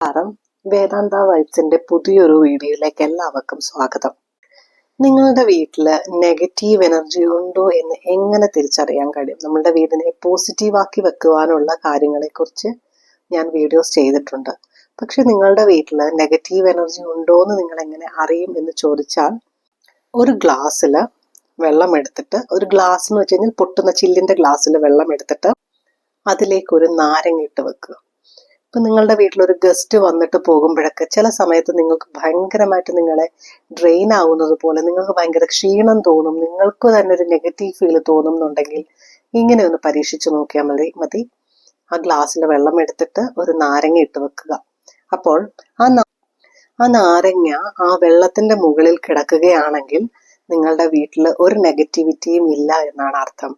നമസ്കാരം. വേദാന്ത വൈബ്സിന്റെ പുതിയൊരു വീഡിയോയിലേക്ക് എല്ലാവർക്കും സ്വാഗതം. നിങ്ങളുടെ വീട്ടില് നെഗറ്റീവ് എനർജി ഉണ്ടോ എന്ന് എങ്ങനെ തിരിച്ചറിയാൻ കഴിയും? നമ്മുടെ വീടിനെ പോസിറ്റീവാക്കി വെക്കുവാനുള്ള കാര്യങ്ങളെ കുറിച്ച് ഞാൻ വീഡിയോസ് ചെയ്തിട്ടുണ്ട്. പക്ഷെ നിങ്ങളുടെ വീട്ടില് നെഗറ്റീവ് എനർജി ഉണ്ടോ എന്ന് നിങ്ങൾ എങ്ങനെ അറിയും എന്ന് ചോദിച്ചാൽ, ഒരു ഗ്ലാസ്സില് വെള്ളം എടുത്തിട്ട്, ഒരു ഗ്ലാസ് എന്ന് വെച്ച് കഴിഞ്ഞാൽ പൊട്ടുന്ന ചില്ലിന്റെ ഗ്ലാസ്സിൽ വെള്ളം എടുത്തിട്ട് അതിലേക്ക് ഒരു നാരങ്ങ ഇട്ട് വെക്കുക. ഇപ്പൊ നിങ്ങളുടെ വീട്ടിലൊരു ഗസ്റ്റ് വന്നിട്ട് പോകുമ്പോഴൊക്കെ ചില സമയത്ത് നിങ്ങൾക്ക് ഭയങ്കരമായിട്ട് നിങ്ങളെ ഡ്രെയിൻ ആവുന്നത് പോലെ, നിങ്ങൾക്ക് ഭയങ്കര ക്ഷീണം തോന്നും, നിങ്ങൾക്ക് തന്നെ ഒരു നെഗറ്റീവ് ഫീൽ തോന്നുന്നുണ്ടെങ്കിൽ ഇങ്ങനെ ഒന്ന് പരീക്ഷിച്ചു നോക്കിയാൽ മതി. ആ ഗ്ലാസ്സിൽ വെള്ളം എടുത്തിട്ട് ഒരു നാരങ്ങ ഇട്ട് വെക്കുക. അപ്പോൾ ആ നാരങ്ങ ആ വെള്ളത്തിന്റെ മുകളിൽ കിടക്കുകയാണെങ്കിൽ നിങ്ങളുടെ വീട്ടിൽ ഒരു നെഗറ്റിവിറ്റിയും ഇല്ല എന്നാണ് അർത്ഥം.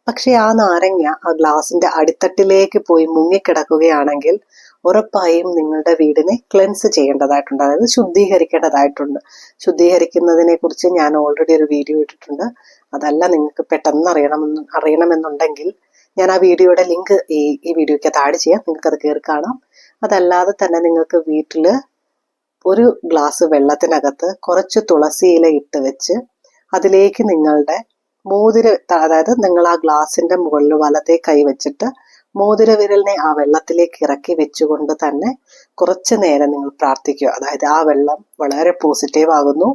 പക്ഷെ ആ നാരങ്ങ ആ ഗ്ലാസിന്റെ അടിത്തട്ടിലേക്ക് പോയി മുങ്ങിക്കിടക്കുകയാണെങ്കിൽ ഉറപ്പായും നിങ്ങളുടെ വീടിനെ ക്ലെൻസ് ചെയ്യേണ്ടതായിട്ടുണ്ട്, അതായത് ശുദ്ധീകരിക്കേണ്ടതായിട്ടുണ്ട്. ശുദ്ധീകരിക്കുന്നതിനെ കുറിച്ച് ഞാൻ ഓൾറെഡി ഒരു വീഡിയോ ഇട്ടിട്ടുണ്ട്. അതല്ല നിങ്ങൾക്ക് പെട്ടെന്ന് അറിയണമെന്നുണ്ടെങ്കിൽ ഞാൻ ആ വീഡിയോയുടെ ലിങ്ക് ഈ വീഡിയോയ്ക്ക് ആഡ് ചെയ്യാം, നിങ്ങൾക്ക് അത് കയറി കാണാം. അതല്ലാതെ തന്നെ നിങ്ങൾക്ക് വീട്ടില് ഒരു ഗ്ലാസ് വെള്ളത്തിനകത്ത് കുറച്ച് തുളസി ഇല ഇട്ട് വെച്ച് അതിലേക്ക് നിങ്ങളുടെ അതായത് നിങ്ങൾ ആ ഗ്ലാസിന്റെ മുകളിൽ വലത്തെ കൈ വെച്ചിട്ട് മോതിര വിരലിനെ ആ വെള്ളത്തിലേക്ക് ഇറക്കി വെച്ചുകൊണ്ട് തന്നെ കുറച്ചു നേരം നിങ്ങൾ പ്രാർത്ഥിക്കുക. അതായത് ആ വെള്ളം വളരെ പോസിറ്റീവ് ആകുന്നു,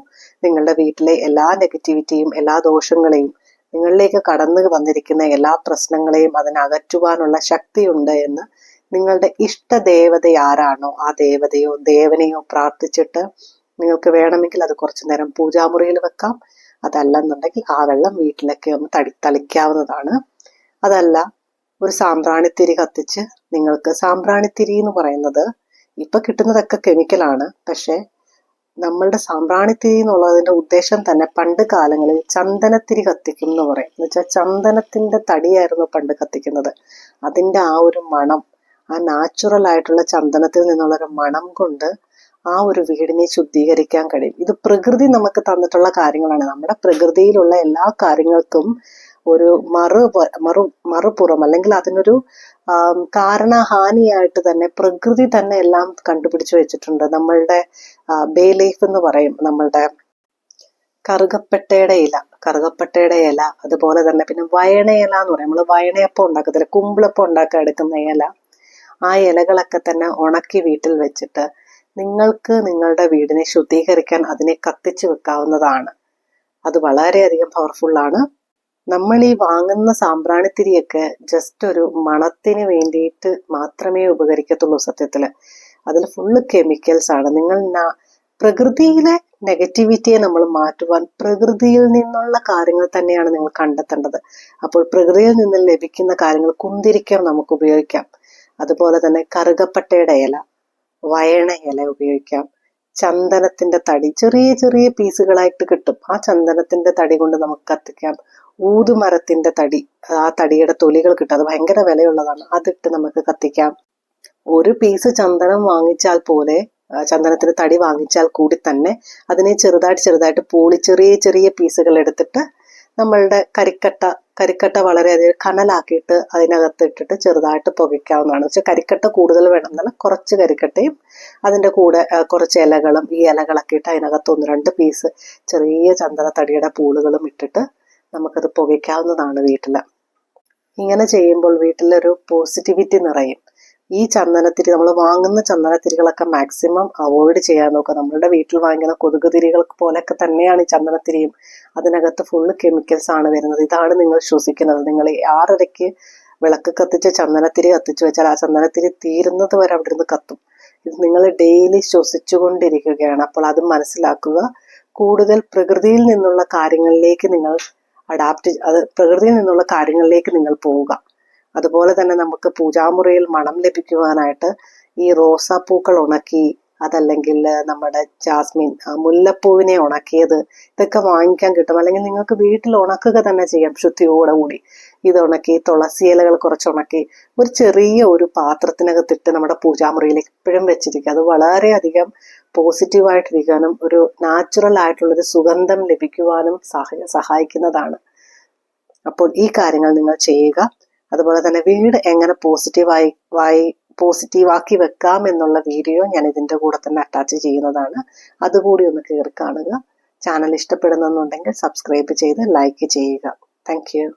നിങ്ങളുടെ വീട്ടിലെ എല്ലാ നെഗറ്റിവിറ്റിയും എല്ലാ ദോഷങ്ങളെയും, നിങ്ങളിലേക്ക് കടന്നു വന്നിരിക്കുന്ന എല്ലാ പ്രശ്നങ്ങളെയും അതിനകറ്റുവാനുള്ള ശക്തിയുണ്ട് എന്ന് നിങ്ങളുടെ ഇഷ്ട ദേവത ആരാണോ ആ ദേവതയോ ദേവനെയോ പ്രാർത്ഥിച്ചിട്ട് നിങ്ങൾക്ക് വേണമെങ്കിൽ അത് കുറച്ചു നേരം പൂജാമുറിയിൽ വെക്കാം. അതല്ലെന്നുണ്ടെങ്കിൽ ആ വെള്ളം വീട്ടിലൊക്കെ ഒന്ന് തളിക്കാവുന്നതാണ്. അതല്ല, ഒരു സാമ്പ്രാണിത്തിരി കത്തിച്ച് നിങ്ങൾക്ക്, സാമ്പ്രാണിത്തിരി എന്ന് പറയുന്നത് ഇപ്പൊ കിട്ടുന്നതൊക്കെ കെമിക്കലാണ്, പക്ഷെ നമ്മളുടെ സാമ്പ്രാണിത്തിരി എന്നുള്ളതിന്റെ ഉദ്ദേശം തന്നെ പണ്ട് കാലങ്ങളിൽ ചന്ദനത്തിരി കത്തിക്കും എന്ന് പറയും. എന്ന് വെച്ചാൽ ചന്ദനത്തിന്റെ തടിയായിരുന്നു പണ്ട് കത്തിക്കുന്നത്. അതിന്റെ ആ ഒരു മണം, ആ നാച്ചുറൽ ആയിട്ടുള്ള ചന്ദനത്തിൽ നിന്നുള്ളൊരു മണം കൊണ്ട് ആ ഒരു വീടിനെ ശുദ്ധീകരിക്കാൻ കഴിയും. ഇത് പ്രകൃതി നമുക്ക് തന്നിട്ടുള്ള കാര്യങ്ങളാണ്. നമ്മുടെ പ്രകൃതിയിലുള്ള എല്ലാ കാര്യങ്ങൾക്കും ഒരു മറുപുറം അല്ലെങ്കിൽ അതിനൊരു കാരണഹാനിയായിട്ട് തന്നെ പ്രകൃതി തന്നെ എല്ലാം കണ്ടുപിടിച്ചു വെച്ചിട്ടുണ്ട്. നമ്മളുടെ ബേ ലീഫ് എന്ന് പറയും, നമ്മളുടെ കറുകപ്പട്ടയുടെ ഇല, അതുപോലെ തന്നെ പിന്നെ വയണയില എന്ന് പറയും. നമ്മൾ വയണയപ്പം ഉണ്ടാക്കത്തില്ല, കുമ്പിളപ്പം ഉണ്ടാക്കാൻ എടുക്കുന്ന ഇല, ആ ഇലകളൊക്കെ തന്നെ ഉണക്കി വീട്ടിൽ വെച്ചിട്ട് നിങ്ങൾക്ക് നിങ്ങളുടെ വീടിനെ ശുദ്ധീകരിക്കാൻ അതിനെ കത്തിച്ചു വെക്കാവുന്നതാണ്. അത് വളരെയധികം പവർഫുള്ളാണ്. നമ്മൾ ഈ വാങ്ങുന്ന സാമ്പ്രാണിത്തിരിയൊക്കെ ജസ്റ്റ് ഒരു മണത്തിന് വേണ്ടിയിട്ട് മാത്രമേ ഉപകരിക്കത്തുള്ളൂ. സത്യത്തില് അതിൽ ഫുള്ള് കെമിക്കൽസ് ആണ്. നിങ്ങൾ പ്രകൃതിയിലെ നെഗറ്റിവിറ്റിയെ നമ്മൾ മാറ്റുവാൻ പ്രകൃതിയിൽ നിന്നുള്ള കാര്യങ്ങൾ തന്നെയാണ് നിങ്ങൾ കണ്ടെത്തേണ്ടത്. അപ്പോൾ പ്രകൃതിയിൽ നിന്ന് ലഭിക്കുന്ന കാര്യങ്ങൾ കുന്തിരിക്കാൻ നമുക്ക് ഉപയോഗിക്കാം. അതുപോലെ തന്നെ കറുകപ്പട്ടയുടെ ഇല, വയണ ഇല ഉപയോഗിക്കാം. ചന്ദനത്തിന്റെ തടി ചെറിയ ചെറിയ പീസുകളായിട്ട് കിട്ടും, ആ ചന്ദനത്തിന്റെ തടി കൊണ്ട് നമുക്ക് കത്തിക്കാം. ഊതുമരത്തിന്റെ തടി, ആ തടിയുടെ തൊലികൾ കിട്ടും, അത് ഭയങ്കര വിലയുള്ളതാണ്, അതിട്ട് നമുക്ക് കത്തിക്കാം. ഒരു പീസ് ചന്ദനം വാങ്ങിച്ചാൽ പോലെ, ചന്ദനത്തിന്റെ തടി വാങ്ങിച്ചാൽ കൂടി തന്നെ അതിനെ ചെറുതായിട്ട് പൂളി ചെറിയ ചെറിയ പീസുകൾ എടുത്തിട്ട് നമ്മളുടെ കരിക്കട്ട വളരെയധികം കനലാക്കിയിട്ട് അതിനകത്ത് ഇട്ടിട്ട് ചെറുതായിട്ട് പുകയ്ക്കാവുന്നതാണ്. പക്ഷെ കരിക്കട്ട കൂടുതൽ വേണം എന്നല്ല, കുറച്ച് കരിക്കട്ടയും അതിൻ്റെ കൂടെ കുറച്ച് ഇലകളും, ഈ ഇലകളൊക്കെ ഇട്ട് അതിനകത്ത് 1-2 പീസ് ചെറിയ ചന്ദനത്തടിയുടെ പൂളുകളും ഇട്ടിട്ട് നമുക്കത് പുകയ്ക്കാവുന്നതാണ് വീട്ടിൽ. ഇങ്ങനെ ചെയ്യുമ്പോൾ വീട്ടിലൊരു പോസിറ്റിവിറ്റി നിറയും. ഈ ചന്ദനത്തിരി, നമ്മൾ വാങ്ങുന്ന ചന്ദനത്തിരികളൊക്കെ മാക്സിമം അവോയ്ഡ് ചെയ്യാൻ നോക്കുക. നമ്മളുടെ വീട്ടിൽ വാങ്ങിക്കുന്ന കൊതുക് തിരികൾ പോലെയൊക്കെ തന്നെയാണ് ഈ ചന്ദനത്തിരിയും. അതിനകത്ത് ഫുള്ള് കെമിക്കൽസ് ആണ് വരുന്നത്. ഇതാണ് നിങ്ങൾ ശ്വസിക്കുന്നത്. നിങ്ങൾ 6:30 വിളക്ക് കത്തിച്ച് ചന്ദനത്തിരി കത്തിച്ചു വെച്ചാൽ ആ ചന്ദനത്തിരി തീരുന്നത് വരെ അവിടെ ഇരുന്ന് കത്തും. ഇത് നിങ്ങൾ ഡെയിലി ശ്വസിച്ചുകൊണ്ടിരിക്കുകയാണ്. അപ്പോൾ അത് മനസ്സിലാക്കുക. കൂടുതൽ പ്രകൃതിയിൽ നിന്നുള്ള കാര്യങ്ങളിലേക്ക് നിങ്ങൾ പ്രകൃതിയിൽ നിന്നുള്ള കാര്യങ്ങളിലേക്ക് നിങ്ങൾ പോവുക. അതുപോലെ തന്നെ നമുക്ക് പൂജാമുറിയിൽ മണം ലഭിക്കുവാനായിട്ട് ഈ റോസാപ്പൂക്കൾ ഉണക്കി, അതല്ലെങ്കിൽ നമ്മുടെ ജാസ്മിൻ, മുല്ലപ്പൂവിനെ ഉണക്കിയത്, ഇതൊക്കെ വാങ്ങിക്കാൻ കിട്ടും. അല്ലെങ്കിൽ നിങ്ങൾക്ക് വീട്ടിൽ ഉണക്കുക തന്നെ ചെയ്യാം ശുദ്ധിയോടുകൂടി. ഇത് ഉണക്കി, തുളസി ഇലകൾ കുറച്ച് ഉണക്കി ഒരു ചെറിയ ഒരു പാത്രത്തിനകത്തിട്ട് നമ്മുടെ പൂജാമുറിയിലേക്ക് എപ്പോഴും വെച്ചിരിക്കുക. അത് വളരെയധികം പോസിറ്റീവായിട്ടിരിക്കാനും ഒരു നാച്ചുറൽ ആയിട്ടുള്ളൊരു സുഗന്ധം ലഭിക്കുവാനും സഹായിക്കുന്നതാണ്. അപ്പോൾ ഈ കാര്യങ്ങൾ നിങ്ങൾ ചെയ്യുക. അതുപോലെ തന്നെ വീട് എങ്ങനെ പോസിറ്റീവായി പോസിറ്റീവാക്കി വെക്കാം എന്നുള്ള വീഡിയോ ഞാൻ ഇതിൻ്റെ കൂടെ തന്നെ അറ്റാച്ച് ചെയ്യുന്നതാണ്. അതുകൂടി ഒന്ന് കയറി കാണുക. ചാനൽ ഇഷ്ടപ്പെടുന്നുണ്ടെങ്കിൽ സബ്സ്ക്രൈബ് ചെയ്ത് ലൈക്ക് ചെയ്യുക. Thank you.